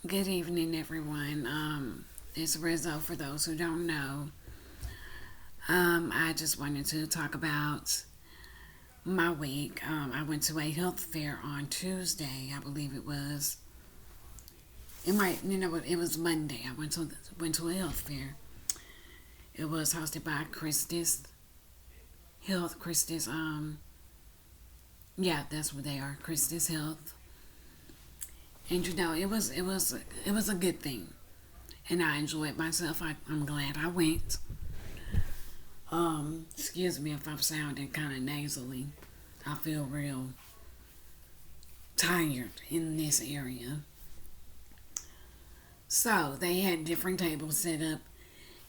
Good evening, everyone. It's Rizzo for those who don't know. I just wanted to talk about my week. I went to a health fair on Tuesday, I believe it was. It was Monday. I went to a health fair. It was hosted by Christus. Yeah, that's what they are, Christus Health. And it was a good thing, and I enjoyed myself. I'm glad I went. Excuse me if I'm sounding kind of nasally. I feel real tired in this area. So they had different tables set up.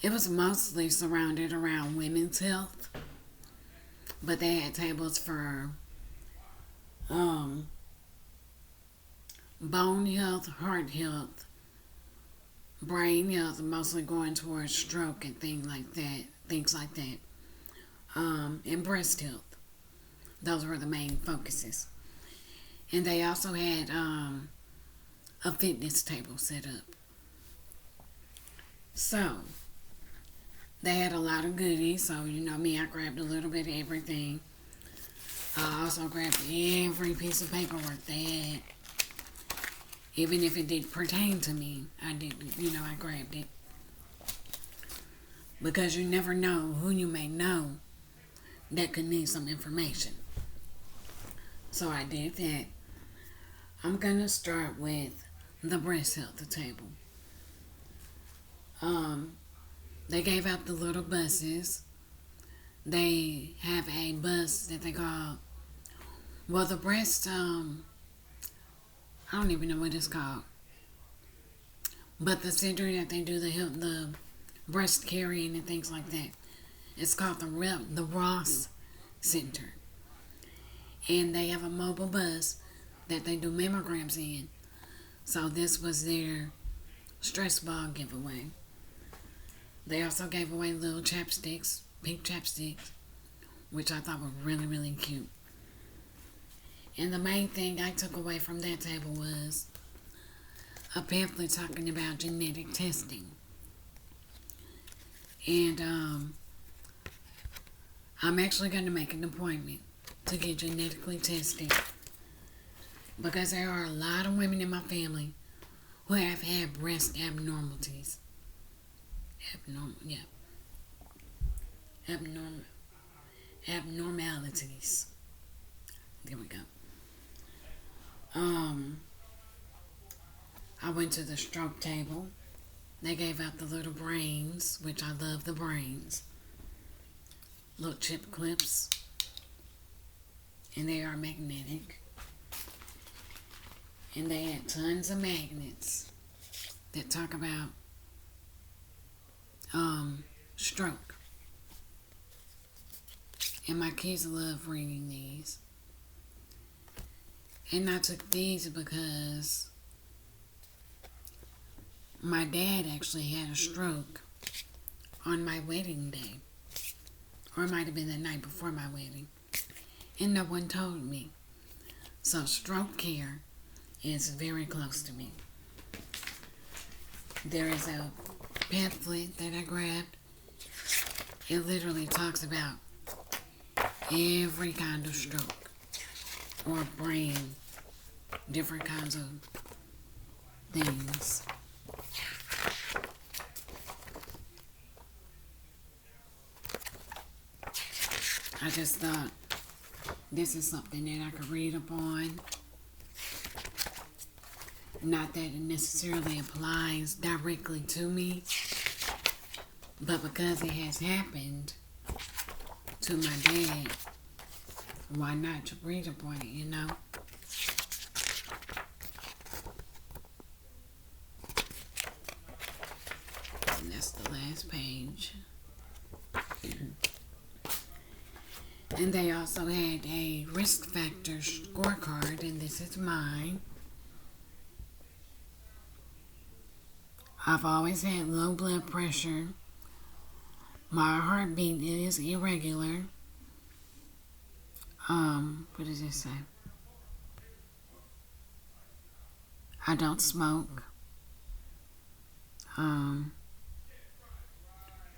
It was mostly surrounded around women's health, but they had tables for um, bone health, heart health, brain health, mostly going towards stroke and things like that. Things like that. And breast health. Those were the main focuses. And they also had a fitness table set up. So they had a lot of goodies. So you know me, I grabbed a little bit of everything. I also grabbed every piece of paperwork they had. Even if it did pertain to me, I grabbed it. Because you never know who you may know that could need some information. So I did that. I'm going to start with the breast health table. Um, they gave out the little buses. They have a bus that they call, well, the breast, I don't even know what it's called. But the center that they do the breast carrying and things like that, it's called the Ross Center. And they have a mobile bus that they do mammograms in. So this was their stress ball giveaway. They also gave away little chapsticks, pink chapsticks, which I thought were really, really cute. And the main thing I took away from that table was a pamphlet talking about genetic testing. And I'm actually going to make an appointment to get genetically tested because there are a lot of women in my family who have had breast abnormalities. Abnormal, abnormalities. There we go. I went to the stroke table. They gave out the little brains, which I love the brains. Little chip clips. And they are magnetic. And they had tons of magnets that talk about stroke. And my kids love reading these. And I took these because my dad actually had a stroke on my wedding day. Or it might have been the night before my wedding. And no one told me. So stroke care is very close to me. There is a pamphlet that I grabbed. It literally talks about every kind of stroke or brain, different kinds of things. I just thought this is something that I could read upon. Not that it necessarily applies directly to me, but because it has happened to my dad, why not to read upon it, you know? And that's the last page. And they also had a risk factor scorecard, and this is mine. I've always had low blood pressure. My heartbeat is irregular. What does it say? I don't smoke. Um,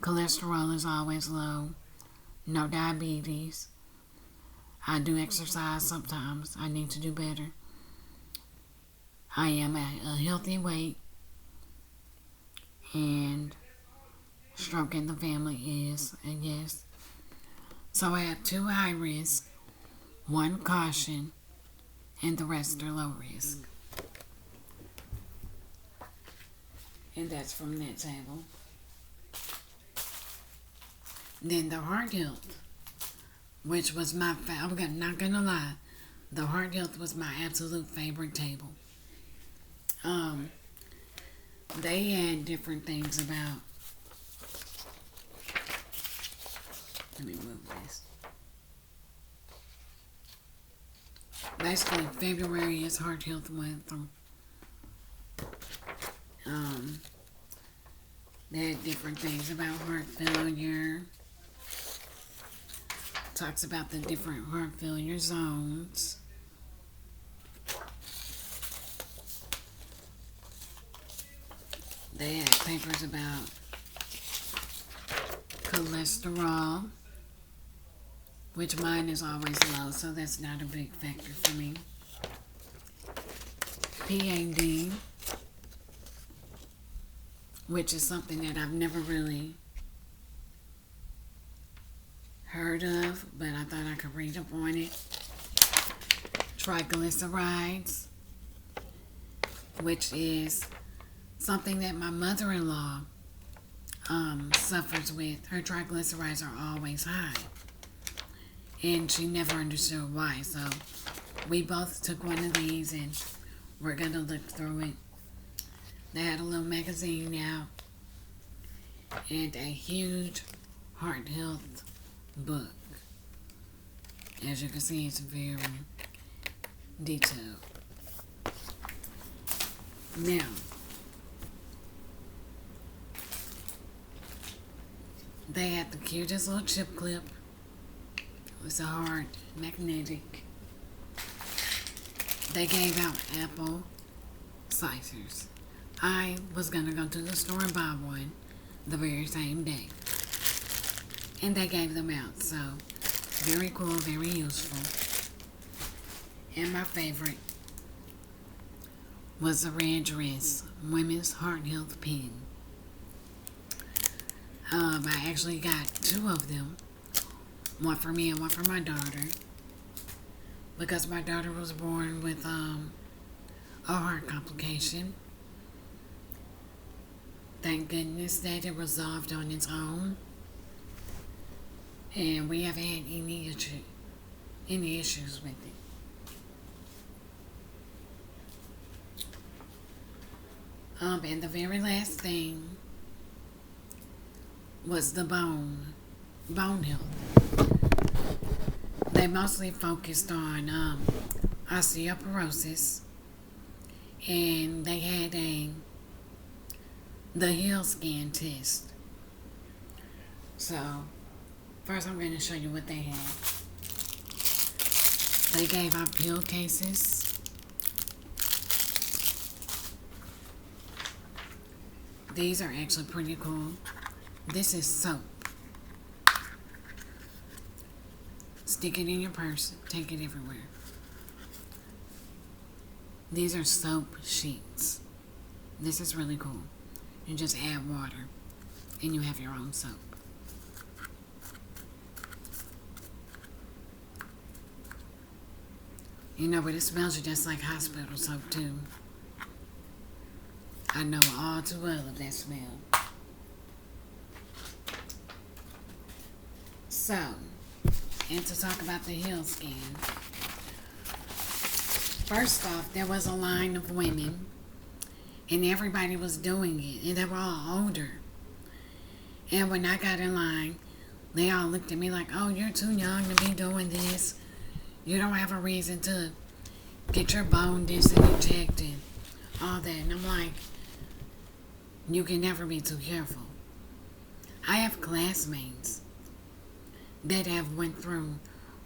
Cholesterol is always low. No diabetes. I do exercise sometimes. I need to do better. I am at a healthy weight. And stroke in the family is a yes. So I have 2 high risk, 1 caution, and the rest are low risk. And that's from that table. Then the heart health, which was my I'm not gonna lie, the heart health was my absolute favorite table. They had different things about. Let me move this. Basically, February is Heart Health Month. They had different things about heart failure. Talks about the different heart failure zones. They had papers about cholesterol, which mine is always low, so that's not a big factor for me. PAD, which is something that I've never really heard of, but I thought I could read up on it. Triglycerides, which is something that my mother-in-law suffers with. Her triglycerides are always high, and she never understood why. So we both took one of these, and we're gonna look through it. They had a little magazine out and a huge heart health book. As you can see, it's very detailed. Now, they had the cutest little chip clip. It was a hard magnetic. They gave out apple slicers. I was gonna go to the store and buy one the very same day, and they gave them out. So very cool, very useful. And my favorite was the red dress women's heart health pen. I actually got 2 of them, one for me and one for my daughter, because my daughter was born with a heart complication. Thank goodness that it resolved on its own, and we haven't had any issues with it. And the very last thing was the bone health. They mostly focused on osteoporosis, and they had the heel scan test. So first I'm going to show you what they had. They gave out pill cases. These are actually pretty cool. This is soap. Stick it in your purse. Take it everywhere. These are soap sheets. This is really cool. You just add water and you have your own soap. You know, but it smells just like hospital soap too. I know all too well of that smell. So, and to talk about the heel scan. First off, there was a line of women, and everybody was doing it, and they were all older. And when I got in line, they all looked at me like, oh, you're too young to be doing this. You don't have a reason to get your bone density checked and all that. And I'm like, you can never be too careful. I have classmates that have went through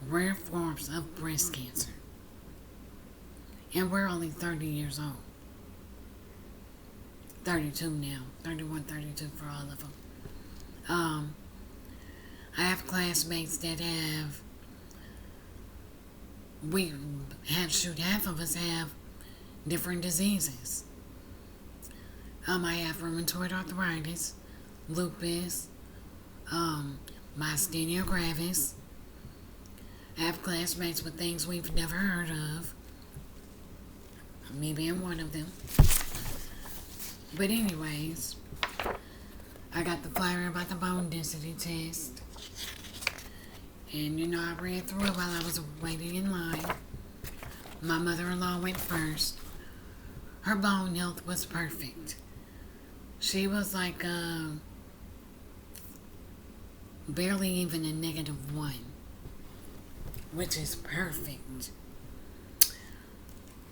rare forms of breast cancer. And we're only 30 years old. 32 now. 31, 32 for all of them. Um, I have classmates that half of us have different diseases. I have rheumatoid arthritis, lupus, myasthenia gravis. I have classmates with things we've never heard of. Me being one of them. But anyways, I got the flyer about the bone density test. And I read through it while I was waiting in line. My mother-in-law went first. Her bone health was perfect. She was like barely even a -1, which is perfect.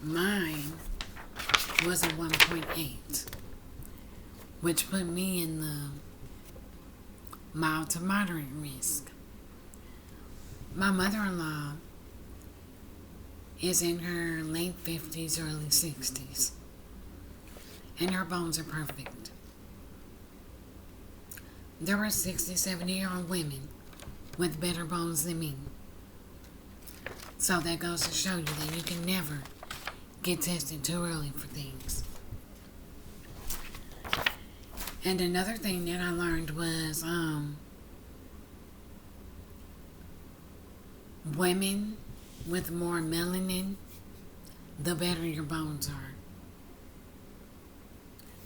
Mine was a 1.8, which put me in the mild to moderate risk. My mother-in-law is in her late 50s, early 60s, and her bones are perfect. There are 60, 70-year-old women with better bones than me. So that goes to show you that you can never get tested too early for things. And another thing that I learned was women with more melanin, the better your bones are.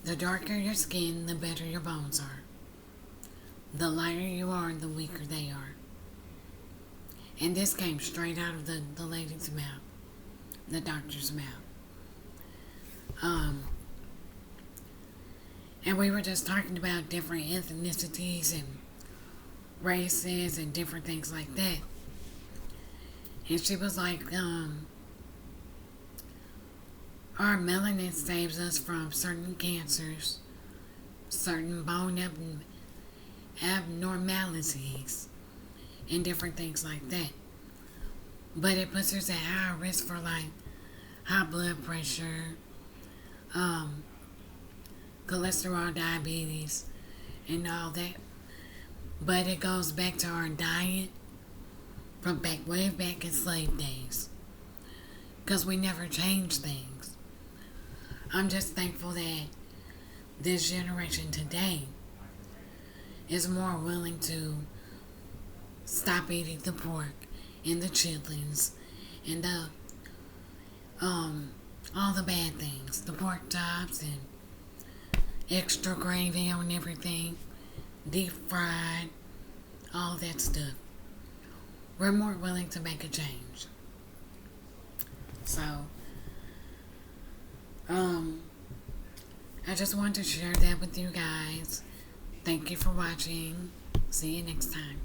The darker your skin, the better your bones are. The lighter you are, the weaker they are. And this came straight out of the lady's mouth, the doctor's mouth. And we were just talking about different ethnicities and races and different things like that. And she was like, our melanin saves us from certain cancers, certain bone abnormalities, and different things like that. But it puts us at higher risk for like high blood pressure, cholesterol, diabetes, and all that. But it goes back to our diet from way back in slave days, because we never changed things. I'm just thankful that this generation today is more willing to stop eating the pork and the chitlins and all the bad things, the pork chops and extra gravy on everything, deep fried, all that stuff. We're more willing to make a change. So, I just wanted to share that with you guys. Thank you for watching. See you next time.